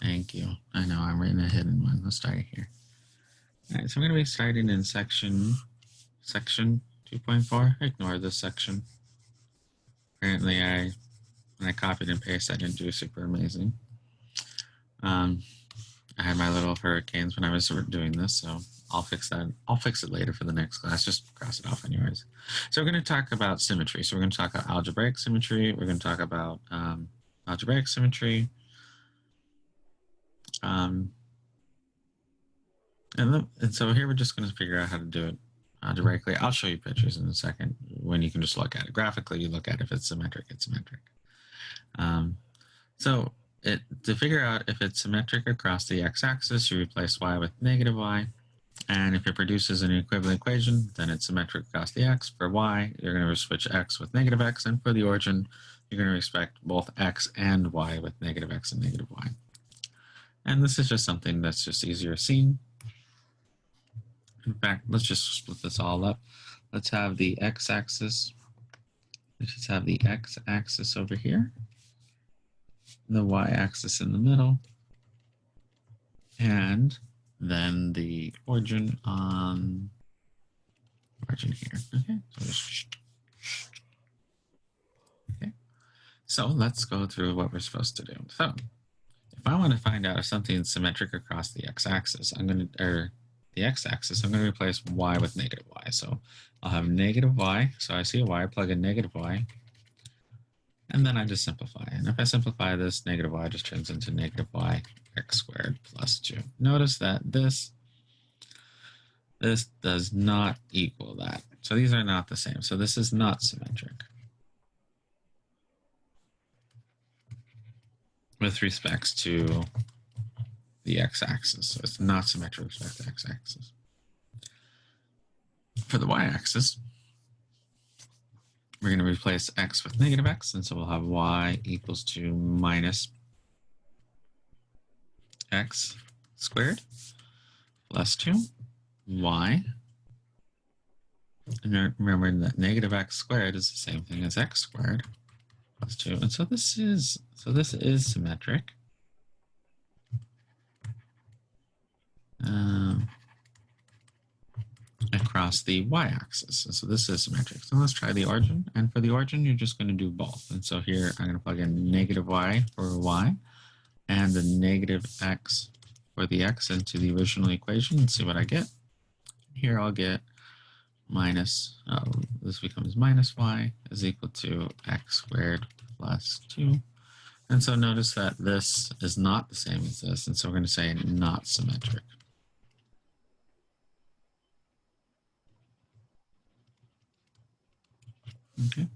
Thank you. I know I'm in a hidden one. Let's start here. All right, so I'm going to be starting in section 2.4. Ignore this section. Apparently, when I copied and pasted, I didn't do super amazing. I had my little hurricanes when I was doing this, so I'll fix that. I'll fix it later for the next class. Just cross it off on yours. So we're going to talk about symmetry. So we're going to talk about algebraic symmetry. We're going to talk about algebraic symmetry. And so here we're just going to figure out how to do it algebraically. I'll show you pictures in a second when you can just look at it. Graphically, you look at it. If it's symmetric, it's symmetric. So to figure out if it's symmetric across the x-axis, you replace y with negative y. And if it produces an equivalent equation, then it's symmetric across the x. For y, you're going to switch x with negative x. And for the origin, you're going to respect both x and y with negative x and negative y. And this is just something that's just easier seen. In fact, let's just split this all up. Let's have the x-axis. Let's just have the x-axis over here, the y-axis in the middle, and then the origin on origin here. Okay, so let's go through what we're supposed to do. So if I want to find out if something's symmetric across the x-axis, the x-axis, I'm going to replace y with negative y. So I'll have negative y. So I see a y, plug in negative y, and then I just simplify. And if I simplify this, negative y just turns into negative y x squared plus 2. Notice that this does not equal that. So these are not the same. So this is not symmetric with respect to the x-axis. So it's not symmetric with respect to the x-axis. For the y-axis, we're going to replace x with negative x, and so we'll have y equals to minus x squared plus 2 y. And remember that negative x squared is the same thing as x squared plus 2. And so this is symmetric. Across the y-axis. And so this is symmetric. So let's try the origin. And for the origin, you're just going to do both. And so here I'm going to plug in negative y for y and the negative x for the x into the original equation and see what I get. Here I'll get minus, this becomes minus y is equal to x squared plus 2. And so notice that this is not the same as this. And so we're going to say not symmetric. Okay.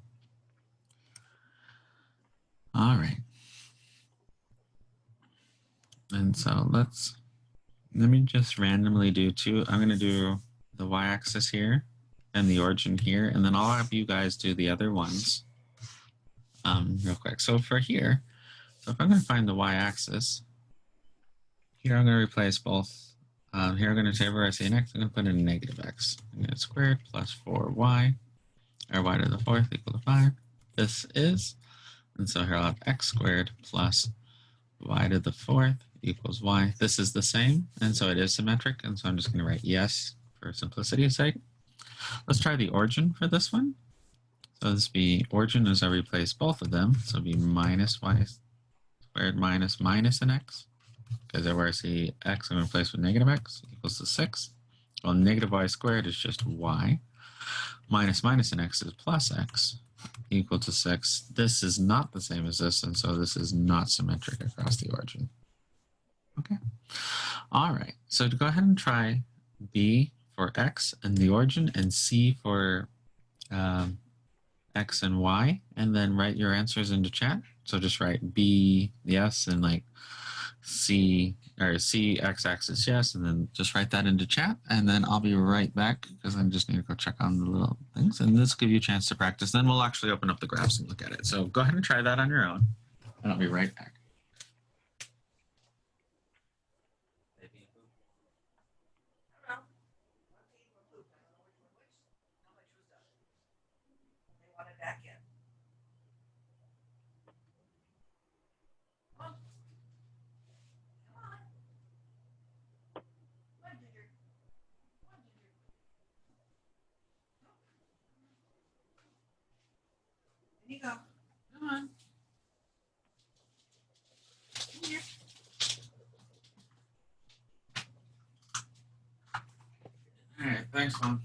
All right. And so let me just randomly do two. I'm going to do the y-axis here and the origin here, and then I'll have you guys do the other ones real quick. So for here, so if I'm going to find the y-axis, here I'm going to replace both. Here I'm going to take where I see an x, I'm going to put in a negative x. I'm going to squared plus 4y, or y to the fourth equal to 5. This is, and so here I'll have x squared plus y to the fourth equals y. This is the same, and so it is symmetric, and so I'm just going to write yes for simplicity's sake. Let's try the origin for this one. So this be origin as I replace both of them, so it'll be minus y squared minus an x, because where I see x, I'm going to replace with negative x equals to 6. Well, negative y squared is just y. Minus an x is plus x equal to 6. This is not the same as this, and so this is not symmetric across the origin. Okay. All right. So to go ahead and try B for x and the origin and C for x and y, and then write your answers into chat. So just write B yes and like C or C x-axis yes, and then just write that into chat, and then I'll be right back because I just need to go check on the little things, and this will give you a chance to practice. Then we'll actually open up the graphs and look at it. So go ahead and try that on your own, and I'll be right back. you go. Come on. Come here. All right, thanks, Mom.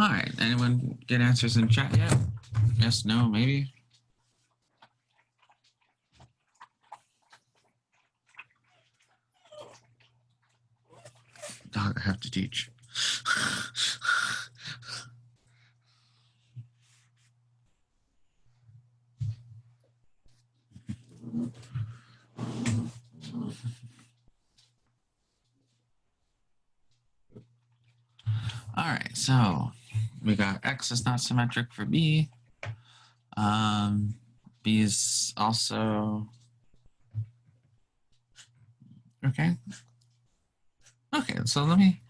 All right, anyone get answers in chat yet? Yes, no, maybe? Dog, I have to teach. All right, so we got X is not symmetric for B. B is also okay. Okay, so let me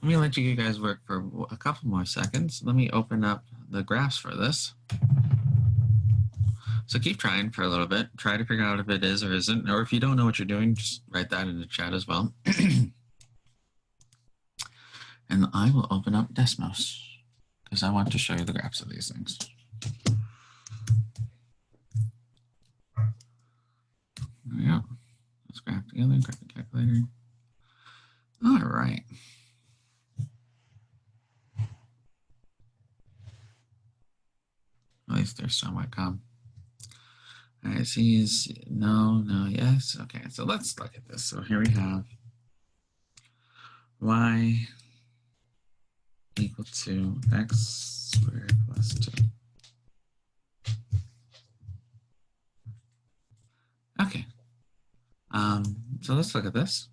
let you guys work for a couple more seconds. Let me open up the graphs for this. So keep trying for a little bit. Try to figure out if it is or isn't, or if you don't know what you're doing, just write that in the chat as well. And I will open up Desmos because I want to show you the graphs of these things. There we go. Let's graph together, graph the calculator. All right. At least there's somewhat calm. All right, C's no, no, yes. Okay, so let's look at this. So here we have y equal to x squared plus 2. Okay. So let's look at this.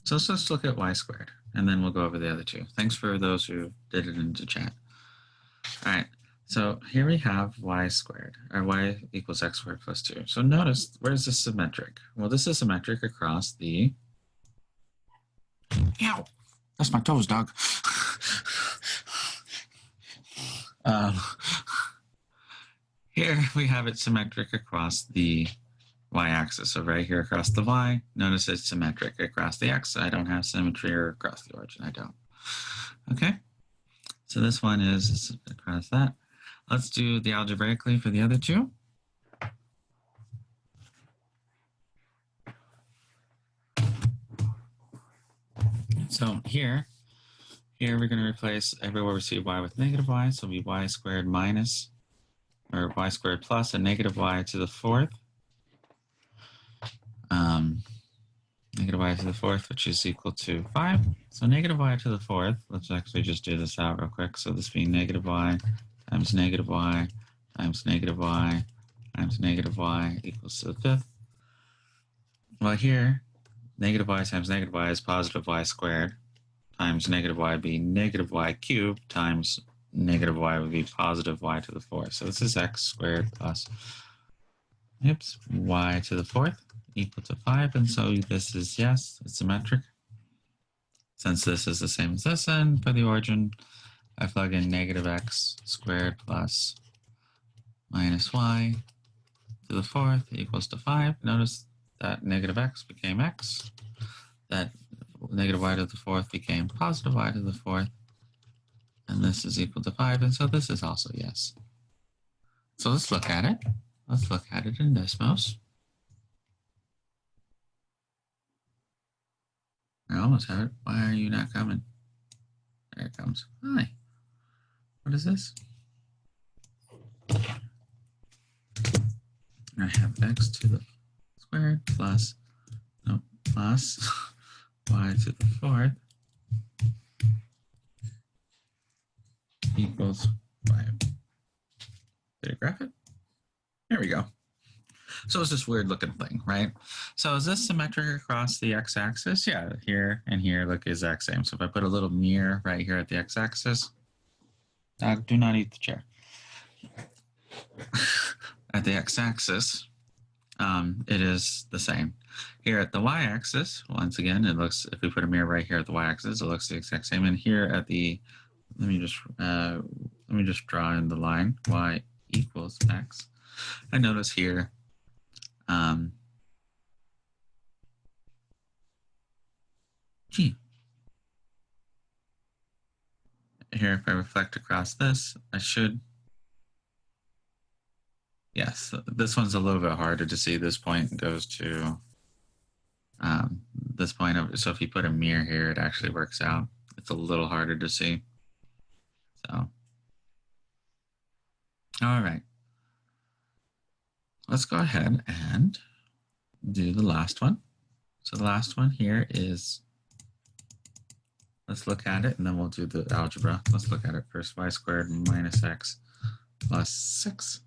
So let's look at y squared, and then we'll go over the other two. Thanks for those who did it into chat. All right. So here we have y squared, or y equals x squared plus 2. So notice, where's this symmetric? Well, this is symmetric across the... Ow! That's my toes, dog. Here we have it symmetric across the y-axis. So right here across the y, notice it's symmetric across the x. I don't have symmetry, or across the origin, I don't. Okay, so this one is across that. Let's do the algebraically for the other two. So here we're going to replace everywhere we see y with negative y. So it'll be y squared minus, or y squared plus a negative y to the fourth. Negative y to the fourth, which is equal to 5. So negative y to the fourth, let's actually just do this out real quick. So this being negative y times negative y times negative y times negative y equals to the fifth. Well, here, negative y times negative y is positive y squared times negative y being negative y cubed times negative y would be positive y to the fourth. So this is x squared plus, y to the fourth equal to 5. And so this is, yes, it's symmetric. Since this is the same as this, and for the origin, I plug in negative x squared plus minus y to the fourth equals to 5. Notice that negative x became x. That negative y to the fourth became positive y to the fourth. And this is equal to 5. And so this is also yes. So let's look at it. Let's look at it in Desmos. I almost have it. Why are you not coming? There it comes. Hi. What is this? I have x to the squared plus y to the fourth equals 5. Did I graph it? There we go. So it's this weird looking thing, right? So is this symmetric across the x-axis? Yeah, here and here look exact same. So if I put a little mirror right here at the x-axis, do not eat the chair. At the x-axis, it is the same. Here at the y-axis, once again, it looks, if we put a mirror right here at the y-axis, it looks the exact same. And here at the, let me just draw in the line y equals x. I notice here, here if I reflect across this, I should. Yes, this one's a little bit harder to see. This point goes to this point of, so if you put a mirror here, it actually works out. It's a little harder to see. So, all right. Let's go ahead and do the last one. So the last one here is, let's look at it and then we'll do the algebra. Let's look at it first. Y squared minus x plus 6.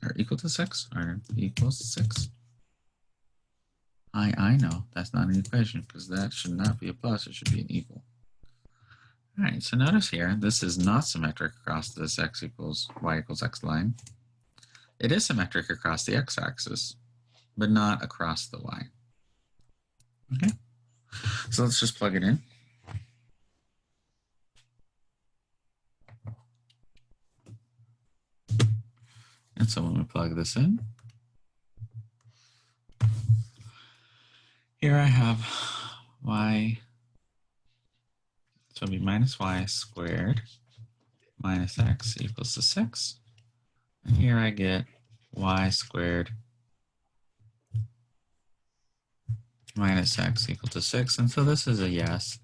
Or equal to 6, or equals 6. I know that's not an equation because that should not be a plus, it should be an equal. All right, so notice here, this is not symmetric across this x equals y equals x line. It is symmetric across the x-axis, but not across the y. Okay, so let's just plug it in. And so when we plug this in, here I have y, so it'll be minus y squared minus x equals to 6. And here I get y squared minus x equal to 6. And so this is a yes.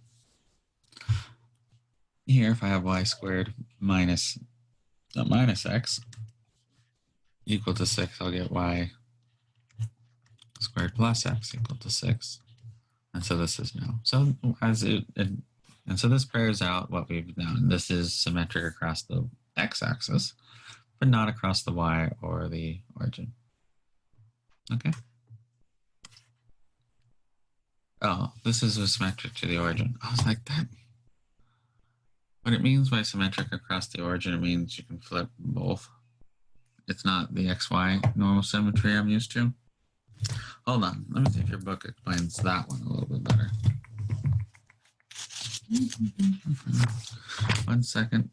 Here, if I have y squared minus x equal to 6, I'll get y squared plus x equal to 6. And so this is no. So and so this pairs out what we've done. This is symmetric across the x-axis, but not across the y or the origin. Okay. Oh, this is a symmetric to the origin. I was like, that. What it means by symmetric across the origin, it means you can flip both. It's not the XY normal symmetry I'm used to. Hold on, let me see if your book explains that one a little bit better. 1 second.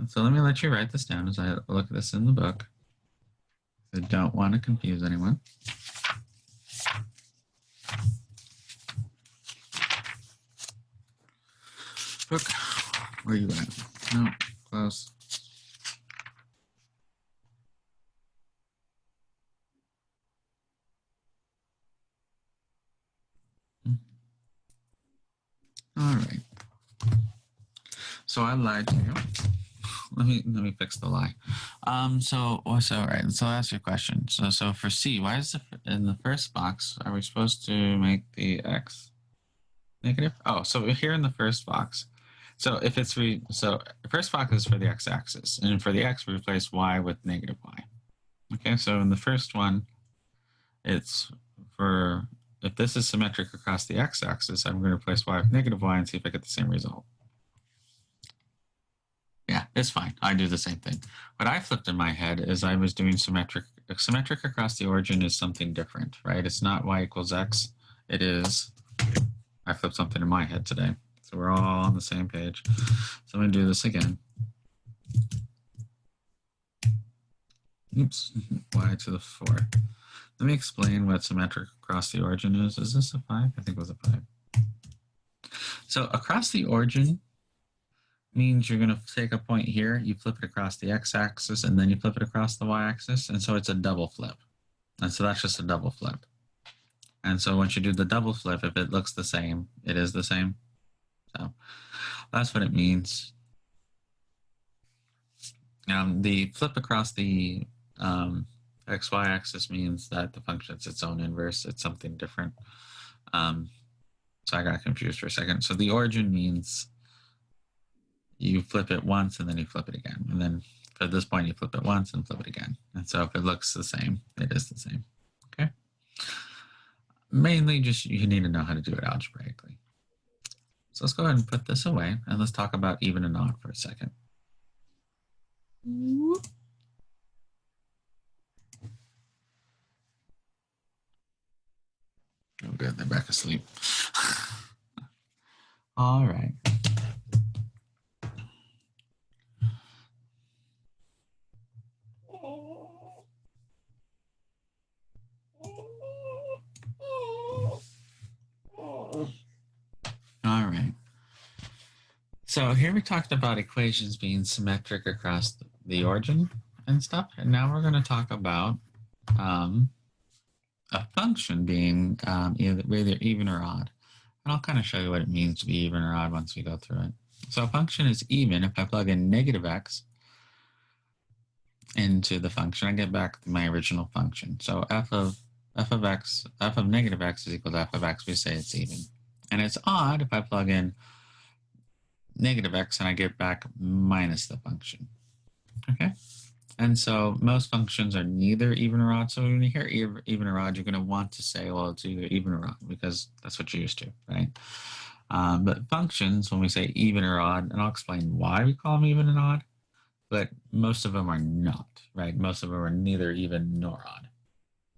So let me let you write this down as I look at this in the book. I don't want to confuse anyone. Book, where are you at? No, close. All right. So I lied to you. Let me fix the lie. So all right. So I'll ask you a question. So for C, why is in the first box are we supposed to make the x negative? Oh, so here in the first box. So if it's so the first box is for the x-axis, and for the x we replace y with negative y. Okay. So in the first one, it's for, if this is symmetric across the x-axis, I'm going to replace y with negative y and see if I get the same result. Yeah, it's fine. I do the same thing. What I flipped in my head is I was doing symmetric. Symmetric across the origin is something different, right? It's not y equals x. It is, I flipped something in my head today. So we're all on the same page. So I'm going to do this again. Oops, y to the 4. Let me explain what symmetric across the origin is. Is this a 5? I think it was a 5. So across the origin means you're going to take a point here, you flip it across the x-axis, and then you flip it across the y-axis. And so it's a double flip. And so that's just a double flip. And so once you do the double flip, if it looks the same, it is the same. So that's what it means. The flip across the xy axis means that the function is its own inverse. It's something different. So I got confused for a second. So the origin means you flip it once and then you flip it again. And then for this point, you flip it once and flip it again. And so if it looks the same, it is the same. Okay. Mainly just you need to know how to do it algebraically. So let's go ahead and put this away and let's talk about even and odd for a second. Oh, good. They're back asleep. All right. All right. So here we talked about equations being symmetric across the origin and stuff. And now we're going to talk about a function being either even or odd. And I'll kind of show you what it means to be even or odd once we go through it. So a function is even if I plug in negative x into the function, I get back my original function. So f of negative x is equal to f of x. We say it's even. And it's odd if I plug in negative x and I get back minus the function. Okay? And so most functions are neither even or odd. So when you hear even or odd, you're going to want to say, well, it's either even or odd because that's what you're used to, right? But functions, when we say even or odd, and I'll explain why we call them even and odd, but most of them are not, right? Most of them are neither even nor odd.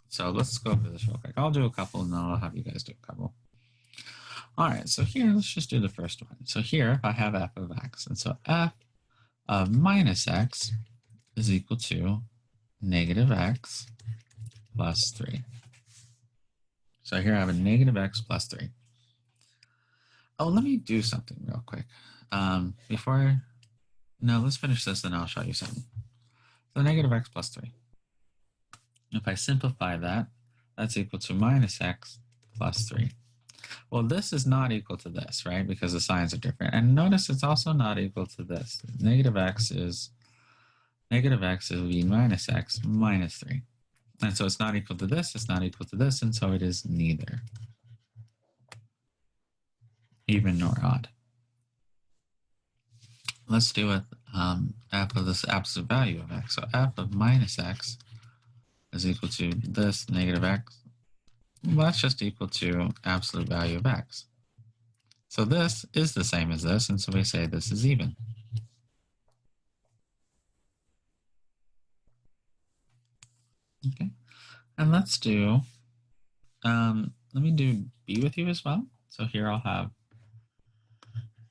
So let's go over this real quick. I'll do a couple and then I'll have you guys do a couple. All right, so here, let's just do the first one. So here, I have f of x. And so f of minus x is equal to negative x plus 3. So here I have a negative x plus 3. Oh, let me do something real quick. No, let's finish this and I'll show you something. So negative x plus 3. If I simplify that, that's equal to minus x plus 3. Well, this is not equal to this, right? Because the signs are different. And notice it's also not equal to this. Negative x is v minus x minus 3. And so it's not equal to this, it's not equal to this, and so it is neither even nor odd. Let's do it f of this absolute value of x. So f of minus x is equal to this negative x. Well, that's just equal to absolute value of x. So this is the same as this, and so we say this is even. Okay, and let's do, let me do b with you as well. So here I'll have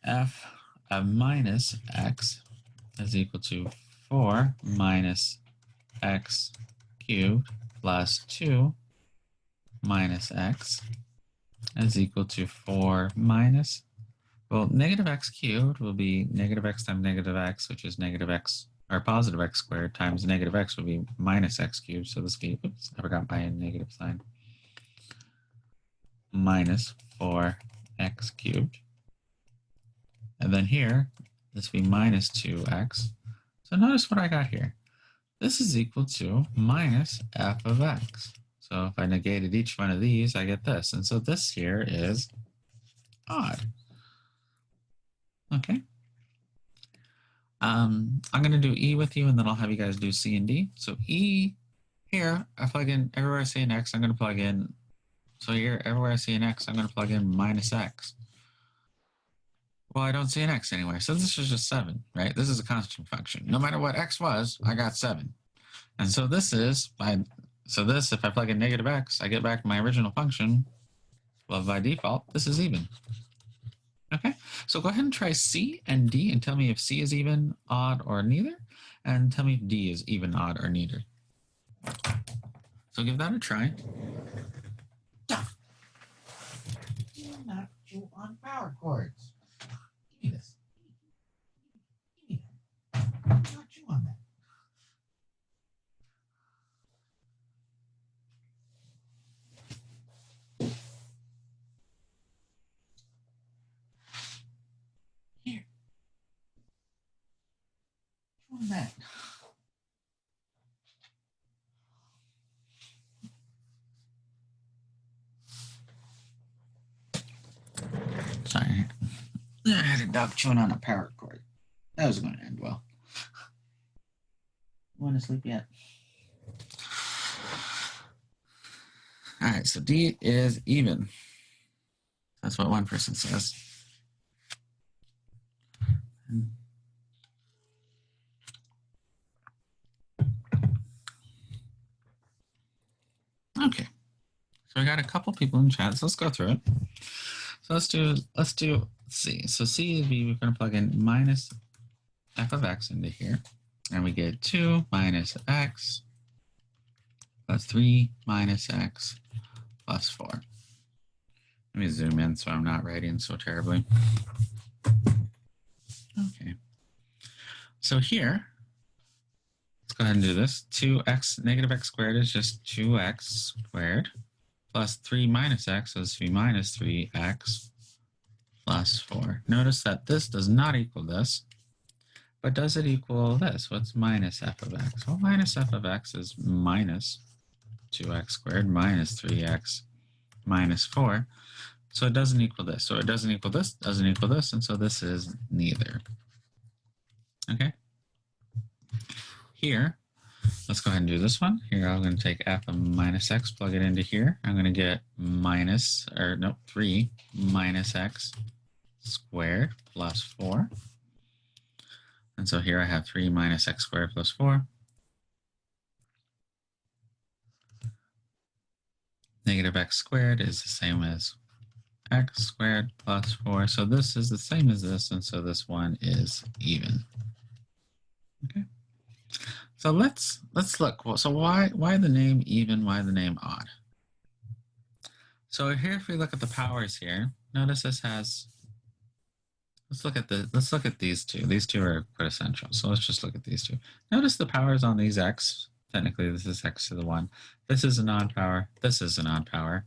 f of minus x is equal to 4 minus x cubed plus 2 minus x is equal to 4 minus, well, negative x cubed will be negative x times negative x, which is negative x, or positive x squared, times negative x will be minus x cubed. So this will be, oops, I forgot my negative sign, minus 4x cubed. And then here, this will be minus 2x. So notice what I got here. This is equal to minus f of x. So if I negated each one of these, I get this. And so this here is odd. Okay. I'm going to do E with you, and then I'll have you guys do C and D. So E here, I plug in everywhere I see an X, I'm going to plug in. So here, everywhere I see an X, I'm going to plug in minus X. Well, I don't see an X anywhere. So this is just 7, right? This is a constant function. No matter what X was, I got 7. And so this is, if I plug in negative X, I get back my original function. Well, by default, this is even. Okay, so go ahead and try C and D and tell me if C is even, odd, or neither, and tell me if D is even, odd, or neither. So give that a try. Not chew on power cords. Give me this. Give me that. Not chew on that. Here. Chew on that. Sorry. I had a dog chewing on a power cord. That was going to end well. Want to sleep yet? All right, so D is even. That's what one person says. Okay, so I got a couple people in chat, so let's go through it. So let's see. So C, we're going to plug in minus f of x into here, and we get 2 minus x plus 3 minus x plus 4. Let me zoom in so I'm not writing so terribly. Okay. So here, let's go ahead and do this. 2x, negative x squared is just 2x squared plus 3 minus x is 3 minus 3x plus 4. Notice that this does not equal this, but does it equal this? What's minus f of x? Well, minus f of x is minus 2x squared minus 3x minus 4. So it doesn't equal this. So it doesn't equal this, doesn't equal this, and so this is neither. Okay? Here, let's go ahead and do this one. Here, I'm going to take f of minus x, plug it into here. I'm going to get 3 minus x squared plus 4. And so here I have 3 minus x squared plus 4. Negative x squared is the same as x squared plus 4. So this is the same as this, and so this one is even. Okay. So let's look. So why the name even? Why the name odd? So here, if we look at the powers here, notice this has. Let's look at these two. These two are quintessential. So let's just look at these two. Notice the powers on these x. Technically, this is x to the 1. This is an odd power. This is an odd power.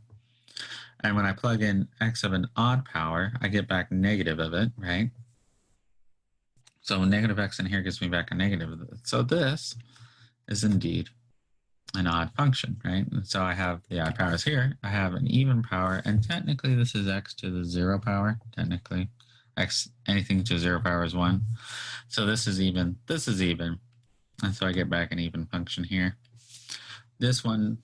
And when I plug in x of an odd power, I get back negative of it, right? So negative x in here gives me back a negative of it. So this is indeed an odd function, right? And so I have the odd powers here. I have an even power, and technically this is x to the 0 power. Technically, x, anything to 0 power is 1. So this is even, and so I get back an even function here. This one,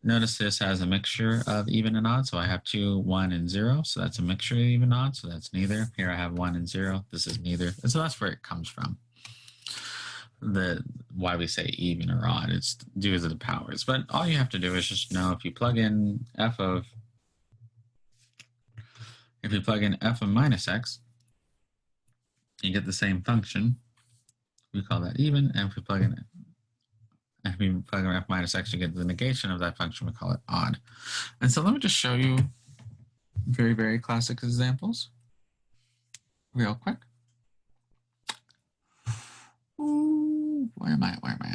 notice this has a mixture of even and odd. So I have 2, 1, and 0. So that's a mixture of even and odd. So that's neither. Here I have 1 and 0. This is neither. And so that's where it comes from. Why we say even or odd, it's due to the powers. But all you have to do is just know if you plug in f of minus x, you get the same function. We call that even. And if we plug in f minus x, you get the negation of that function. We call it odd. And so let me just show you very, very classic examples real quick. Ooh, where am I? I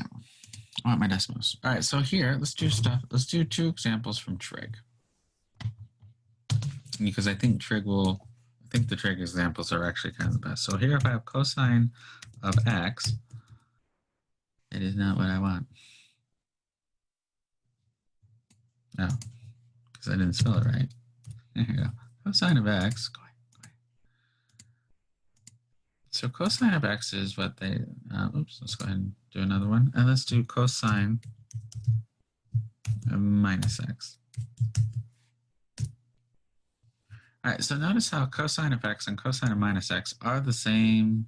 want my Desmos. All right, so here, let's do 2 examples from trig. Because I think the trig examples are actually kind of the best. So here, if I have cosine of x, it is not what I want. No, because I didn't spell it right. There you go. Cosine of x. Go ahead. So cosine of x is what they, let's go ahead and do another one. And let's do cosine of minus x. All right, so notice how cosine of x and cosine of minus x are the same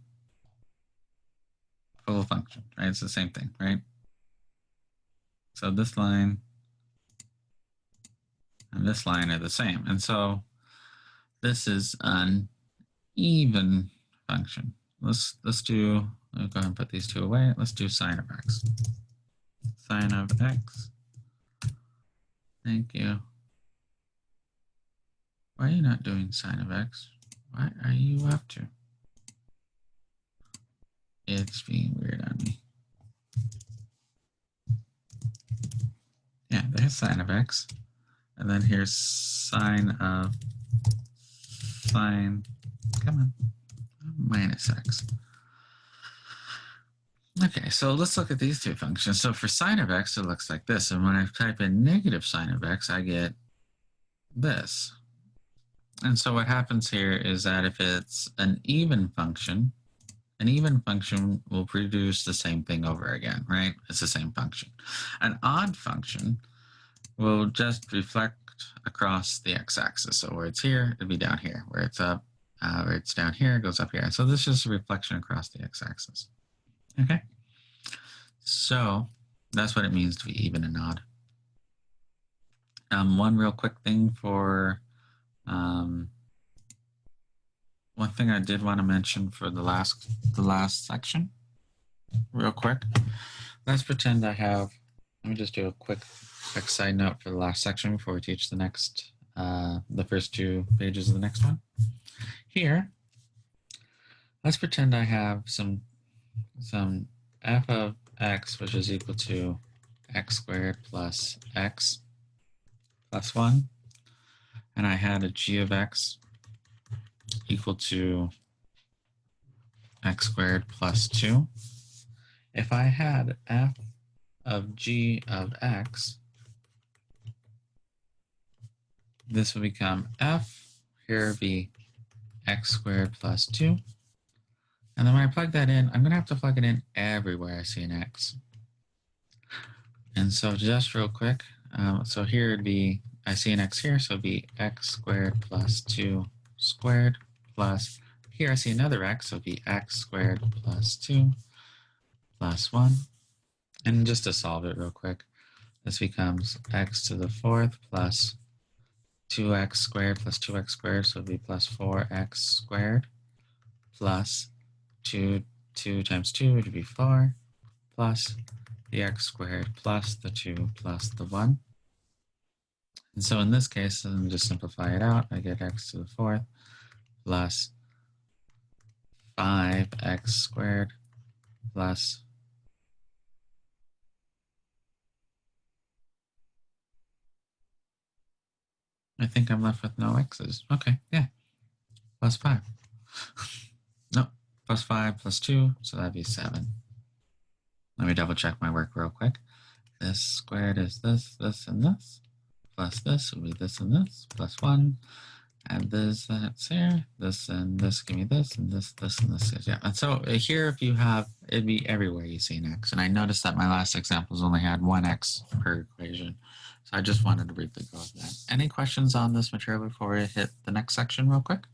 full function, right? It's the same thing, right? So this line and this line are the same. And so this is an even function. I'll go ahead and put these 2 away. Let's do sine of x. Sine of x. Thank you. Why are you not doing sine of x? What are you up to? It's being weird on me. Yeah, there's sine of x. And then here's sine of minus x. Okay, so let's look at these 2 functions. So for sine of x, it looks like this. And when I type in negative sine of x, I get this. And so what happens here is that if it's an even function will produce the same thing over again, right? It's the same function. An odd function will just reflect across the x-axis. So where it's here, it'll be down here. Where it's up, where it's down here, it goes up here. So this is a reflection across the x-axis. Okay? So that's what it means to be even and odd. One real quick thing for one thing I did want to mention for the last section, real quick. Let's pretend I have. Let me just do a quick side note for the last section before we teach the next, the first 2 pages of the next one. Here, let's pretend I have some f of x, which is equal to x squared plus x plus 1, and I had a g of x equal to x squared plus 2. If I had f of g of x, this will become f, here would be x squared plus 2. And then when I plug that in, I'm going to have to plug it in everywhere I see an x. And so just real quick, so here it'd be, I see an x here, so it'd be x squared plus 2 squared plus, here I see another x, so it'd be x squared plus 2 plus 1. And just to solve it real quick, this becomes x to the 4th plus 2x squared plus 2x squared, so it'd be plus 4x squared plus 2 times 2 would be 4 plus the x squared plus the 2 plus the 1. And so in this case, let me just simplify it out. I get x to the 4th plus 5x squared plus I think I'm left with no x's. Okay, yeah, plus 5. No, plus 5 plus 2, so that'd be 7. Let me double check my work real quick. This squared is this, and this, plus this will be this and this, plus 1. Add this, that's here, this and this give me this, and this and this. Yeah, and so here if you have, it'd be everywhere you see an x. And I noticed that my last examples only had 1 x per equation. So I just wanted to briefly go over that. Any questions on this material before we hit the next section real quick?